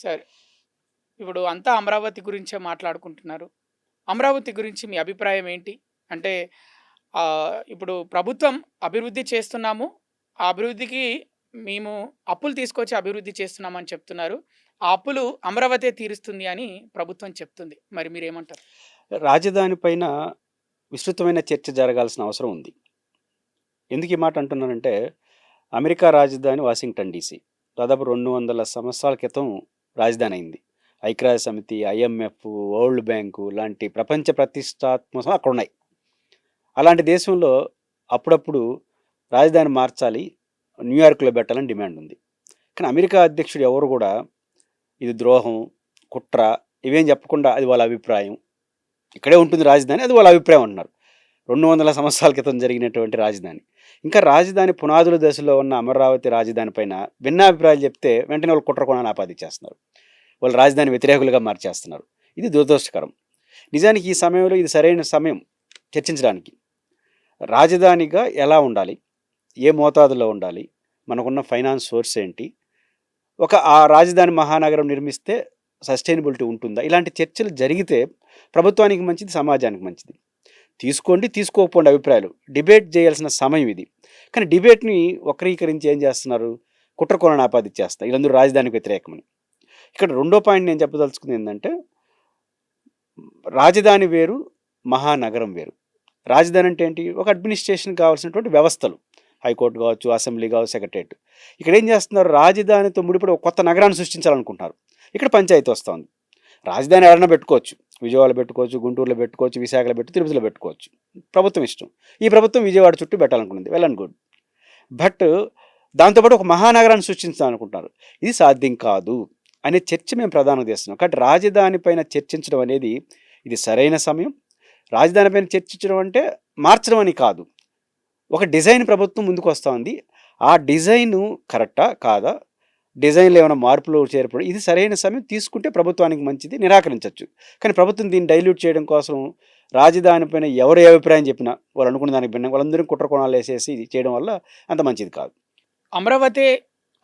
సరే. ఇప్పుడు అంతా అమరావతి గురించే మాట్లాడుకుంటున్నారు. అమరావతి గురించి మీ అభిప్రాయం ఏంటి? అంటే ఇప్పుడు ప్రభుత్వం అభివృద్ధి చేస్తున్నాము. ఆ అభివృద్ధికి మేము అప్పులు తీసుకొచ్చి అభివృద్ధి చేస్తున్నామని చెప్తున్నారు. ఆ అప్పులు అమరావతే తీరుస్తుంది అని ప్రభుత్వం చెప్తుంది. మరి మీరేమంటారు? రాజధాని పైన విస్తృతమైన చర్చ జరగాల్సిన అవసరం ఉంది. ఎందుకు ఈ మాట అంటున్నానంటే, అమెరికా రాజధాని వాషింగ్టన్ డీసీ. దాదాపు 200 సంవత్సరాల క్రితం రాజధాని అయింది. ఐక్యరాజ్య సమితి, ఐఎంఎఫ్, వరల్డ్ బ్యాంకు లాంటి ప్రపంచ ప్రతిష్టాత్మక అక్కడున్నాయి. అలాంటి దేశంలో అప్పుడప్పుడు రాజధాని మార్చాలి, న్యూయార్క్‌లో పెట్టాలని డిమాండ్ ఉంది. కానీ అమెరికా అధ్యక్షుడు ఎవరు కూడా ఇది ద్రోహం, కుట్ర ఇవేం చెప్పకుండా అది వాళ్ళ అభిప్రాయం. ఇక్కడే ఉంటుంది రాజధాని, అది వాళ్ళ అభిప్రాయం అంటున్నారు. 200 సంవత్సరాల క్రితం జరిగినటువంటి రాజధాని. ఇంకా రాజధాని పునాదుల దశలో ఉన్న అమరావతి రాజధాని పైన భిన్నాభిప్రాయాలు చెప్తే వెంటనే వాళ్ళు కుట్ర కోణాన్ని ఆపాదించేస్తున్నారు. వాళ్ళు రాజధాని వ్యతిరేకులుగా మార్చేస్తున్నారు. ఇది దురదృష్టకరం. నిజానికి ఈ సమయంలో ఇది సరైన సమయం చర్చించడానికి. రాజధానిగా ఎలా ఉండాలి? ఏ మోతాదులో ఉండాలి? మనకున్న ఫైనాన్స్ సోర్స్ ఏంటి? ఆ రాజధాని మహానగరం నిర్మిస్తే సస్టైనబిలిటీ ఉంటుందా? ఇలాంటి చర్చలు జరిగితే ప్రభుత్వానికి మంచిది, సమాజానికి మంచిది. తీసుకోండి, తీసుకోకపోండి అభిప్రాయాలు. డిబేట్ చేయాల్సిన సమయం ఇది. కానీ డిబేట్‌ని వక్రీకరించి ఏం చేస్తున్నారు? కుట్రకోణాన్ని ఆపాదించేస్తారు. వీళ్ళందరూ రాజధానికి వ్యతిరేకమని. ఇక్కడ రెండో పాయింట్ నేను చెప్పదలుచుకుంది ఏంటంటే, రాజధాని వేరు, మహానగరం వేరు. రాజధాని అంటే ఏంటి? ఒక అడ్మినిస్ట్రేషన్ కావాల్సినటువంటి వ్యవస్థలు. హైకోర్టు కావచ్చు, అసెంబ్లీ కావచ్చు, సెక్రటరియట్. ఇక్కడ ఏం చేస్తున్నారు? రాజధానితో ముడిపడి ఒక కొత్త నగరాన్ని సృష్టించాలనుకుంటున్నారు. ఇక్కడ పంచాయతీ వస్తుంది. రాజధాని ఎక్కడైనా పెట్టుకోవచ్చు. విజయవాడలో పెట్టుకోవచ్చు, గుంటూరులో పెట్టుకోవచ్చు, విశాఖలో తిరుపతిలో పెట్టుకోవచ్చు. ప్రభుత్వం ఇష్టం. ఈ ప్రభుత్వం విజయవాడ చుట్టూ పెట్టాలనుకున్నది. Well and good. బట్ దాంతోపాటు ఒక మహానగరాన్ని సృష్టించాలనుకుంటున్నారు. ఇది సాధ్యం కాదు అనే చర్చ మేము ప్రధానంగా చేస్తున్నాం. కాబట్టి రాజధాని పైన చర్చించడం అనేది ఇది సరైన సమయం. రాజధాని పైన చర్చించడం అంటే మార్చడం అని కాదు. ఒక డిజైన్ ప్రభుత్వం ముందుకు వస్తూ ఉంది. ఆ డిజైను కరెక్టా కాదా? డిజైన్లో ఏమైనా మార్పులు చేర్పడం ఇది సరైన సమయం. తీసుకుంటే ప్రభుత్వానికి మంచిది, నిరాకరించవచ్చు. కానీ ప్రభుత్వం దీన్ని డైల్యూట్ చేయడం కోసం రాజధాని పైన ఎవరు ఏ అభిప్రాయం చెప్పినా వాళ్ళు అనుకున్న దానికి భిన్నంగా వాళ్ళందరూ కుట్ర కోణాలు వేసేసి చేయడం వల్ల అంత మంచిది కాదు. అమరావతి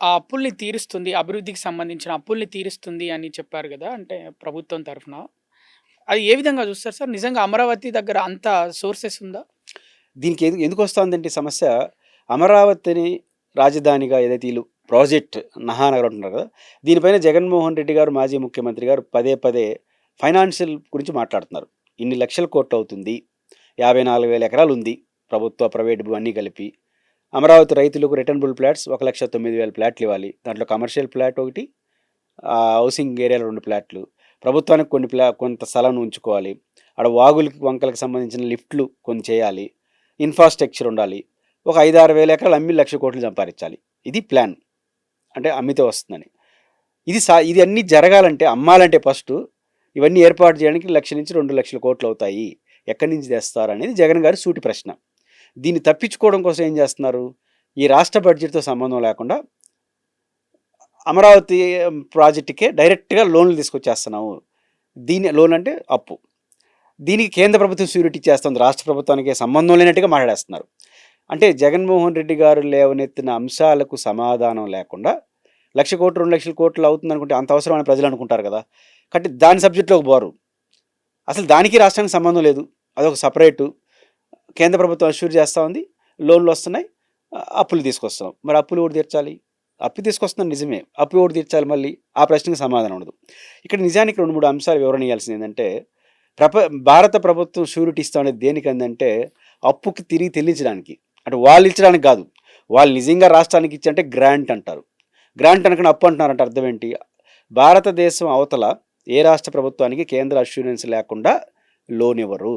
ఆ అప్పుల్ని తీరుస్తుంది. అభివృద్ధికి సంబంధించిన అప్పుల్ని తీరుస్తుంది అని చెప్పారు గదా! అంటే ప్రభుత్వం తరఫున. అది ఏ విధంగా చూస్తారు సార్? నిజంగా అమరావతి దగ్గర అంత సోర్సెస్ ఉందా? దీనికి ఎందుకు వస్తుందంటే సమస్య, అమరావతిని రాజధానిగా ఏదైతే వీళ్ళు ప్రాజెక్ట్ మహానగరం అంటున్నారు కదా, దీనిపైన జగన్మోహన్ రెడ్డి గారు, మాజీ ముఖ్యమంత్రి గారు పదే పదే ఫైనాన్షియల్ గురించి మాట్లాడుతున్నారు. ఇన్ని లక్షల కోట్లు అవుతుంది, 54,000 ఎకరాలు ఉంది, ప్రభుత్వ ప్రైవేట్ అన్నీ కలిపి. అమరావతి రైతులకు రిటర్నబుల్ ప్లాట్స్ 1,09,000 ప్లాట్లు ఇవ్వాలి. దాంట్లో కమర్షియల్ ప్లాట్ ఒకటి, హౌసింగ్ ఏరియాలో 2 ప్లాట్లు, ప్రభుత్వానికి కొంత స్థలం ఉంచుకోవాలి, ఆడ వాగులకి వంకలకు సంబంధించిన లిఫ్ట్లు కొన్ని చేయాలి, ఇన్ఫ్రాస్ట్రక్చర్ ఉండాలి, ఒక 5-6 వేల ఎకరాలు అమ్మి 1,00,000 కోట్లు సంపాదించాలి. ఇది ప్లాన్. అంటే అమ్మితే వస్తుందని. ఇది అన్నీ జరగాలంటే, అమ్మాలంటే ఫస్ట్ ఇవన్నీ ఏర్పాటు చేయడానికి 1,00,000 నుంచి 2,00,000 కోట్లు అవుతాయి. ఎక్కడి నుంచి తెస్తారు అనేది జగన్ గారి సూటి ప్రశ్న. దీన్ని తప్పించుకోవడం కోసం ఏం చేస్తున్నారు? ఈ రాష్ట్ర బడ్జెట్తో సంబంధం లేకుండా అమరావతి ప్రాజెక్టుకే డైరెక్ట్గా లోన్లు తీసుకొచ్చేస్తున్నాము. లోన్ అంటే అప్పు. దీనికి కేంద్ర ప్రభుత్వం షూరిటీ చేస్తుంది, రాష్ట్ర ప్రభుత్వానికి సంబంధం లేనట్టుగా మాట్లాడేస్తున్నారు. అంటే జగన్మోహన్ రెడ్డి గారు లేవనెత్తిన అంశాలకు సమాధానం లేకుండా 1,00,000 కోట్లు 2,00,000 కోట్లు అవుతుంది అనుకుంటే అంత అవసరమని ప్రజలు అనుకుంటారు కదా. కాబట్టి దాని సబ్జెక్టులోకి పోరు. అసలు దానికి రాష్ట్రానికి సంబంధం లేదు. అదొక సపరేటు. కేంద్ర ప్రభుత్వం అష్యూర్ చేస్తూ ఉంది, లోన్లు వస్తున్నాయి, అప్పులు తీసుకొస్తున్నాం. మరి అప్పులు ఎవరు తీర్చాలి? అప్పు తీసుకొస్తున్నాం నిజమే, అప్పు ఎవరు తీర్చాలి? మళ్ళీ ఆ ప్రశ్నకు సమాధానం ఉండదు. ఇక్కడ నిజానికి 2-3 అంశాలు వివరణ ఇవ్వాల్సింది ఏంటంటే, భారత ప్రభుత్వం షూరిటీ ఇస్తా ఉండేది దేనికందంటే అప్పుకి తిరిగి చెల్లించడానికి. అంటే వాళ్ళు ఇచ్చడానికి కాదు. వాళ్ళు నిజంగా రాష్ట్రానికి ఇచ్చంటే గ్రాంట్ అంటారు. గ్రాంట్ అనకుండా అప్పు అంటున్నారంటే అర్థం ఏంటి? భారతదేశం అవతల ఏ రాష్ట్ర ప్రభుత్వానికి కేంద్ర అష్యూరెన్స్ లేకుండా లోన్ ఇవ్వరు.